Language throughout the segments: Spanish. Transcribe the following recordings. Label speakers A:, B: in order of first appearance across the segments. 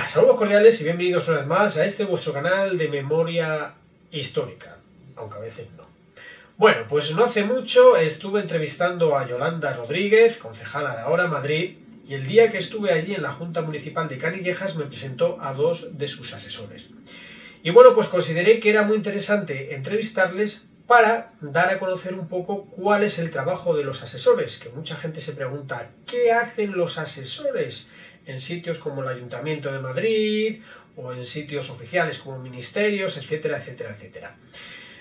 A: Hola, saludos cordiales y bienvenidos una vez más a este vuestro canal de memoria histórica, aunque a veces no. Bueno, pues no hace mucho estuve entrevistando a Yolanda Rodríguez, concejala de Ahora Madrid, y el día que estuve allí en la Junta Municipal de Canillejas me presentó a dos de sus asesores. Y bueno, pues consideré que era muy interesante entrevistarles para dar a conocer un poco cuál es el trabajo de los asesores, que mucha gente se pregunta, ¿qué hacen los asesores en sitios como el Ayuntamiento de Madrid o en sitios oficiales como ministerios, etcétera, etcétera, etcétera?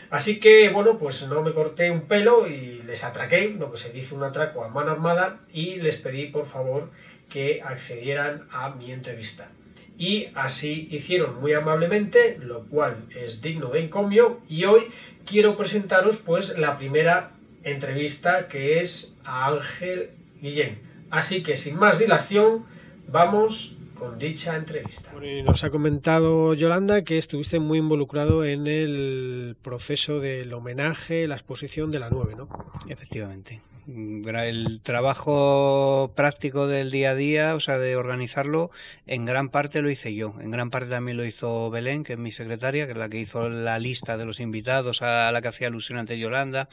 A: Así que, bueno, pues no me corté un pelo y les atraqué, lo que se dice un atraco a mano armada, y les pedí por favor que accedieran a mi entrevista. Y así hicieron muy amablemente, lo cual es digno de encomio, y hoy quiero presentaros pues la primera entrevista, que es a Ángel Guillén. Así que sin más dilación, vamos con dicha entrevista. Bueno, y nos ha comentado Yolanda que estuviste muy involucrado en el proceso del homenaje, la exposición de la 9, ¿no?
B: Efectivamente. El trabajo práctico del día a día, o sea, de organizarlo, en gran parte lo hice yo. En gran parte también lo hizo Belén, que es mi secretaria, que es la que hizo la lista de los invitados, a la que hacía alusión antes Yolanda,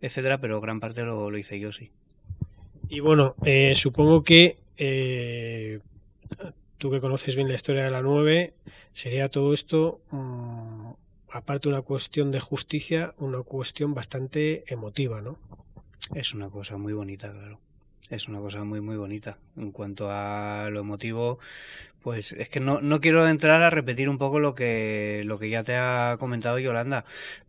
B: etcétera, pero gran parte lo hice yo, sí.
A: Y bueno, supongo que tú que conoces bien la historia de la 9, sería todo esto, aparte de una cuestión de justicia, una cuestión bastante emotiva, ¿no?
B: Es una cosa muy bonita, claro. Es una cosa muy, muy bonita. En cuanto a lo emotivo, pues es que no quiero entrar a repetir un poco lo que ya te ha comentado Yolanda,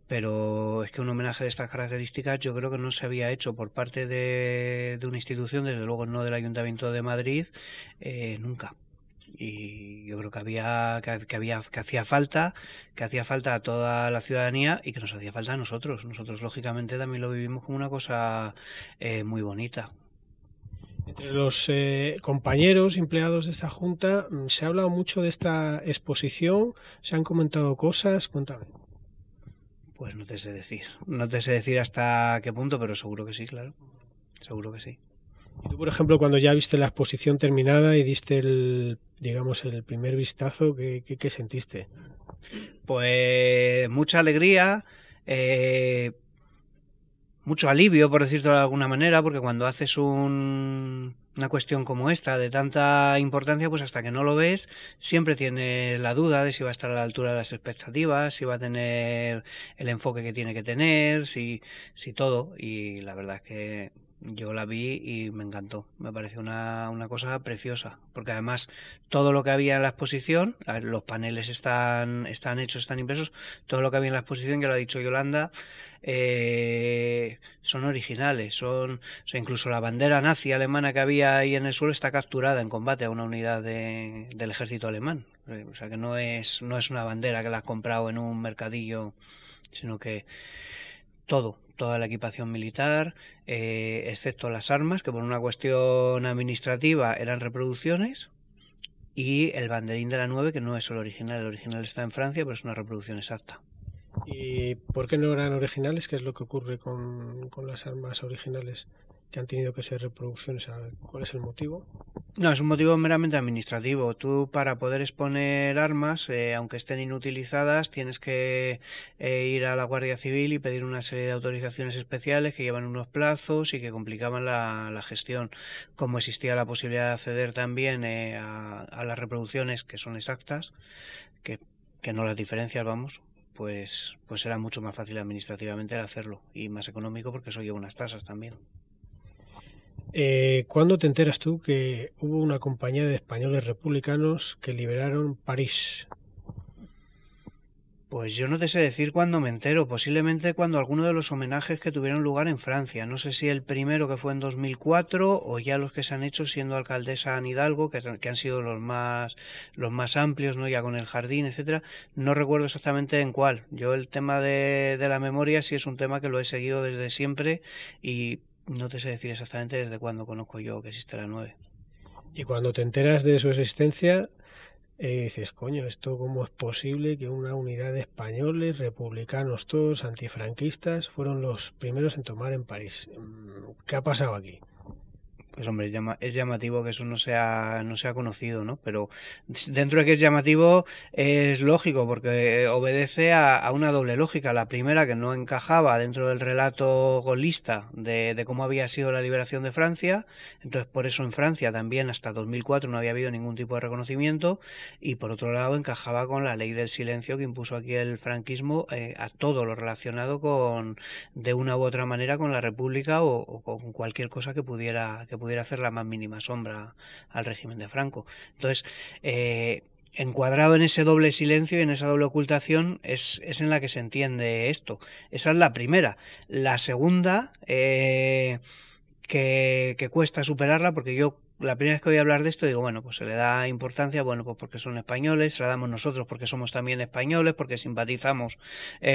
B: pero es que un homenaje de estas características yo creo que no se había hecho por parte de una institución, desde luego no del Ayuntamiento de Madrid, nunca. Y yo creo que hacía falta a toda la ciudadanía y que nos hacía falta a nosotros. Nosotros lógicamente también lo vivimos como una cosa muy bonita.
A: Entre los compañeros empleados de esta junta se ha hablado mucho de esta exposición, se han comentado cosas, cuéntame.
B: Pues no te sé decir hasta qué punto, pero seguro que sí, claro, seguro que sí.
A: Y tú, por ejemplo, cuando ya viste la exposición terminada y diste digamos, el primer vistazo, ¿qué sentiste?
B: Pues mucha alegría, mucho alivio, por decirlo de alguna manera, porque cuando haces una cuestión como esta, de tanta importancia, pues hasta que no lo ves, siempre tienes la duda de si va a estar a la altura de las expectativas, si va a tener el enfoque que tiene que tener, si todo. Y la verdad es que yo la vi y me encantó. Me pareció una cosa preciosa, porque además todo lo que había en la exposición, los paneles están hechos, están impresos, todo lo que había en la exposición, ya lo ha dicho Yolanda, son originales, o sea, incluso la bandera nazi alemana que había ahí en el suelo está capturada en combate a una unidad del ejército alemán. O sea que no es una bandera que la has comprado en un mercadillo, sino que toda la equipación militar, excepto las armas, que por una cuestión administrativa eran reproducciones, y el banderín de la 9, que no es el original está en Francia, pero es una reproducción exacta.
A: ¿Y por qué no eran originales? ¿Qué es lo que ocurre con las armas originales que han tenido que ser reproducciones? ¿Cuál es el motivo?
B: No, es un motivo meramente administrativo. Tú, para poder exponer armas, aunque estén inutilizadas, tienes que ir a la Guardia Civil y pedir una serie de autorizaciones especiales que llevan unos plazos y que complicaban la gestión. Como existía la posibilidad de acceder también a las reproducciones que son exactas, que no las diferencias, vamos, pues era mucho más fácil administrativamente el hacerlo y más económico, porque eso lleva unas tasas también.
A: ¿Cuándo te enteras tú que hubo una compañía de españoles republicanos que liberaron París?
B: Pues yo no te sé decir cuándo me entero, posiblemente cuando alguno de los homenajes que tuvieron lugar en Francia. No sé si el primero, que fue en 2004, o ya los que se han hecho siendo alcaldesa Anne Hidalgo, que han sido los más amplios, ¿no? Ya con el jardín, etcétera. No recuerdo exactamente en cuál. Yo el tema de la memoria sí es un tema que lo he seguido desde siempre y no te sé decir exactamente desde cuándo conozco yo que existe la 9.
A: Y cuando te enteras de su existencia, dices, coño, ¿esto cómo es posible que una unidad de españoles, republicanos todos, antifranquistas, fueron los primeros en tomar en París? ¿Qué ha pasado aquí?
B: Pues hombre, es llamativo que eso no sea conocido, ¿no? Pero dentro de que es llamativo, es lógico, porque obedece a una doble lógica. La primera, que no encajaba dentro del relato golista de cómo había sido la liberación de Francia, entonces por eso en Francia también hasta 2004 no había habido ningún tipo de reconocimiento, y por otro lado encajaba con la ley del silencio que impuso aquí el franquismo a todo lo relacionado con, de una u otra manera, con la República o con cualquier cosa que pudiera hacer la más mínima sombra al régimen de Franco. Entonces, encuadrado en ese doble silencio y en esa doble ocultación es en la que se entiende esto. Esa es la primera. La segunda, que cuesta superarla, porque yo la primera vez que voy a hablar de esto digo, bueno, pues se le da importancia, bueno, pues porque son españoles, se la damos nosotros porque somos también españoles, porque simpatizamos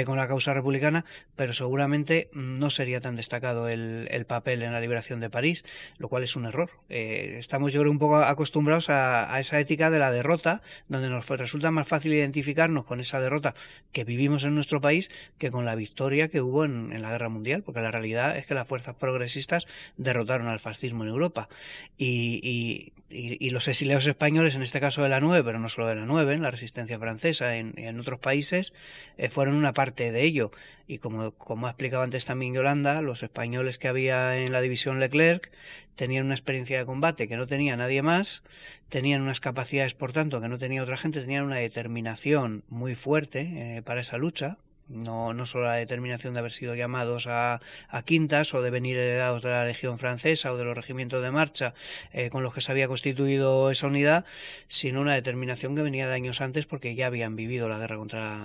B: con la causa republicana, pero seguramente no sería tan destacado el papel en la liberación de París, lo cual es un error. Estamos, yo creo, un poco acostumbrados a esa ética de la derrota, donde nos resulta más fácil identificarnos con esa derrota que vivimos en nuestro país que con la victoria que hubo en la Guerra Mundial, porque la realidad es que las fuerzas progresistas derrotaron al fascismo en Europa. Y los exiliados españoles, en este caso de la 9, pero no solo de la 9, en la resistencia francesa, en otros países, fueron una parte de ello. Y como ha explicado antes también Yolanda, los españoles que había en la división Leclerc tenían una experiencia de combate que no tenía nadie más, tenían unas capacidades, por tanto, que no tenía otra gente, tenían una determinación muy fuerte para esa lucha. No solo la determinación de haber sido llamados a quintas o de venir heredados de la Legión Francesa o de los regimientos de marcha con los que se había constituido esa unidad, sino una determinación que venía de años antes porque ya habían vivido la guerra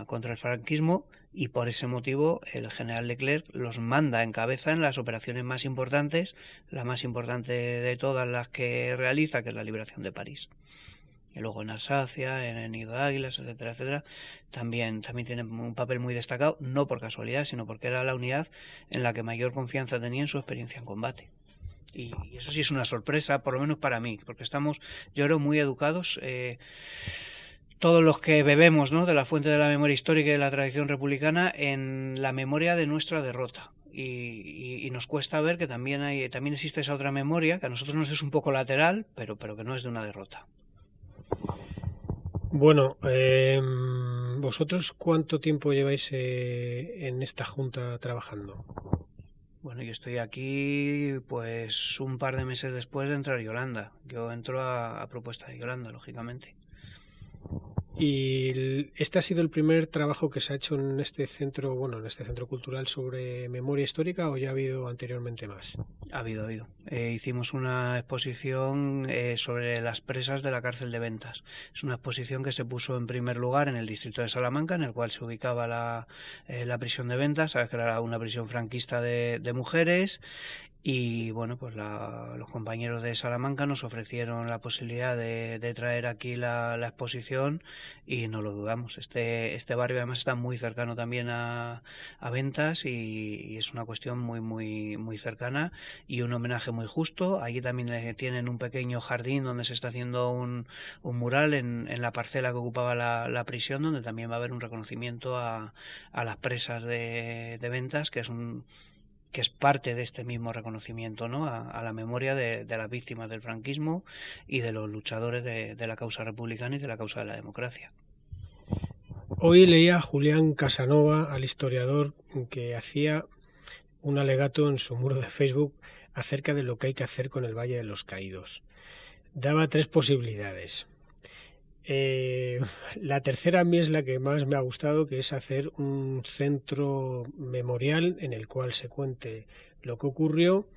B: contra el franquismo, y por ese motivo el general Leclerc los manda en cabeza en las operaciones más importantes, la más importante de todas las que realiza, que es la liberación de París. Y luego en Alsacia, en el Nido de Águilas, etcétera, etcétera, también tiene un papel muy destacado, no por casualidad, sino porque era la unidad en la que mayor confianza tenía en su experiencia en combate. Y eso sí es una sorpresa, por lo menos para mí, porque estamos, yo creo, muy educados, todos los que bebemos, ¿no?, de la fuente de la memoria histórica y de la tradición republicana, en la memoria de nuestra derrota. Y nos cuesta ver que también existe esa otra memoria, que a nosotros nos es un poco lateral, pero que no es de una derrota.
A: Bueno, ¿vosotros cuánto tiempo lleváis en esta junta trabajando?
B: Bueno, yo estoy aquí pues un par de meses después de entrar Yolanda. Yo entro a propuesta de Yolanda, lógicamente.
A: ¿Y este ha sido el primer trabajo que se ha hecho en este centro, bueno, en este centro cultural sobre memoria histórica, o ya ha habido anteriormente más?
B: Ha habido. Hicimos una exposición sobre las presas de la cárcel de Ventas. Es una exposición que se puso en primer lugar en el distrito de Salamanca, en el cual se ubicaba la prisión de Ventas, sabes que era una prisión franquista de mujeres. Y bueno, pues los compañeros de Salamanca nos ofrecieron la posibilidad de traer aquí la exposición, y no lo dudamos. Este barrio además está muy cercano también a Ventas, y es una cuestión muy cercana y un homenaje muy justo. Allí también tienen un pequeño jardín donde se está haciendo un mural en la parcela que ocupaba la prisión, donde también va a haber un reconocimiento a las presas de Ventas, que es parte de este mismo reconocimiento, ¿no?, a la memoria de las víctimas del franquismo y de los luchadores de la causa republicana y de la causa de la democracia.
A: Hoy leía a Julián Casanova, al historiador, que hacía un alegato en su muro de Facebook acerca de lo que hay que hacer con el Valle de los Caídos. Daba 3 posibilidades. La tercera a mí es la que más me ha gustado, que es hacer un centro memorial en el cual se cuente lo que ocurrió,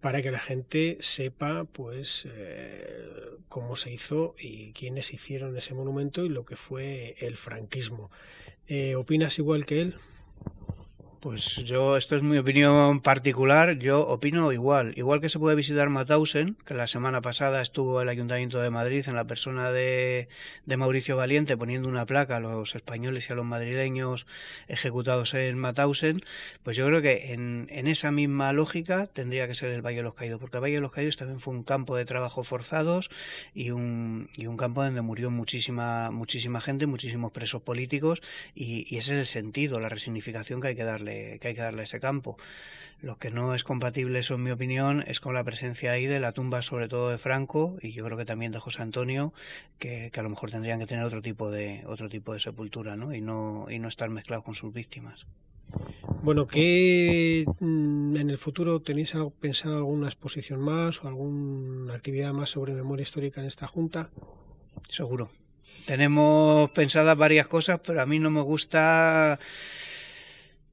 A: para que la gente sepa pues cómo se hizo y quiénes hicieron ese monumento y lo que fue el franquismo. ¿Opinas igual que él?
B: Pues esto es mi opinión particular, yo opino igual que se puede visitar Mauthausen, que la semana pasada estuvo el Ayuntamiento de Madrid en la persona de Mauricio Valiente poniendo una placa a los españoles y a los madrileños ejecutados en Mauthausen. Pues yo creo que en esa misma lógica tendría que ser el Valle de los Caídos, porque el Valle de los Caídos también fue un campo de trabajo forzados y un campo donde murió muchísima gente, muchísimos presos políticos, y ese es el sentido, la resignificación que hay que darle que hay que darle ese campo. Lo que no es compatible, eso en mi opinión, es con la presencia ahí de la tumba, sobre todo de Franco, y yo creo que también de José Antonio, que a lo mejor tendrían que tener otro tipo de sepultura, ¿no? Y no estar mezclados con sus víctimas.
C: Bueno, ¿qué en el futuro tenéis pensado alguna exposición más o alguna actividad más sobre memoria histórica en esta junta?
B: Seguro. Tenemos pensadas varias cosas, pero a mí no me gusta,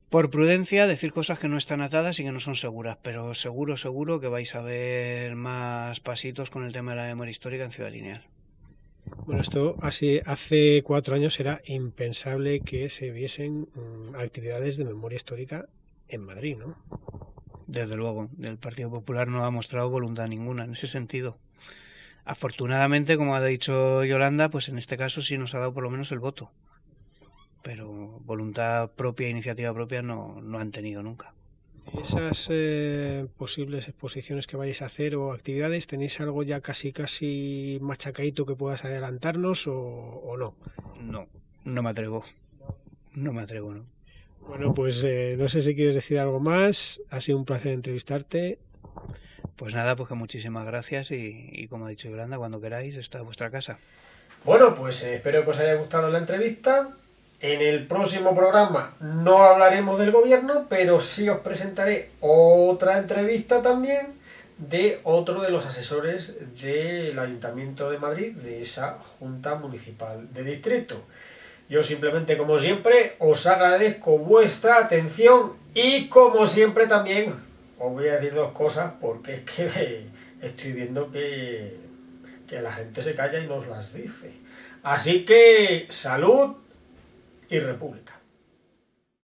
B: por prudencia, decir cosas que no están atadas y que no son seguras, pero seguro que vais a ver más pasitos con el tema de la memoria histórica en Ciudad Lineal.
C: Bueno, esto hace 4 años era impensable que se viesen actividades de memoria histórica en Madrid, ¿no?
B: Desde luego, el Partido Popular no ha mostrado voluntad ninguna en ese sentido. Afortunadamente, como ha dicho Yolanda, pues en este caso sí nos ha dado por lo menos el voto. Pero voluntad propia, iniciativa propia no han tenido nunca.
C: Esas posibles exposiciones que vais a hacer o actividades, ¿tenéis algo ya casi machacadito que puedas adelantarnos o no?
B: No me atrevo. No me atrevo, ¿no?
C: Bueno, pues no sé si quieres decir algo más. Ha sido un placer entrevistarte.
B: Pues nada, pues que muchísimas gracias y como ha dicho Yolanda, cuando queráis, está a vuestra casa.
A: Bueno, pues espero que os haya gustado la entrevista. En el próximo programa no hablaremos del gobierno, pero sí os presentaré otra entrevista también de otro de los asesores del Ayuntamiento de Madrid, de esa Junta Municipal de Distrito. Yo simplemente, como siempre, os agradezco vuestra atención y, como siempre, también os voy a decir 2 cosas porque es que estoy viendo que la gente se calla y nos las dice. Así que, salud y república.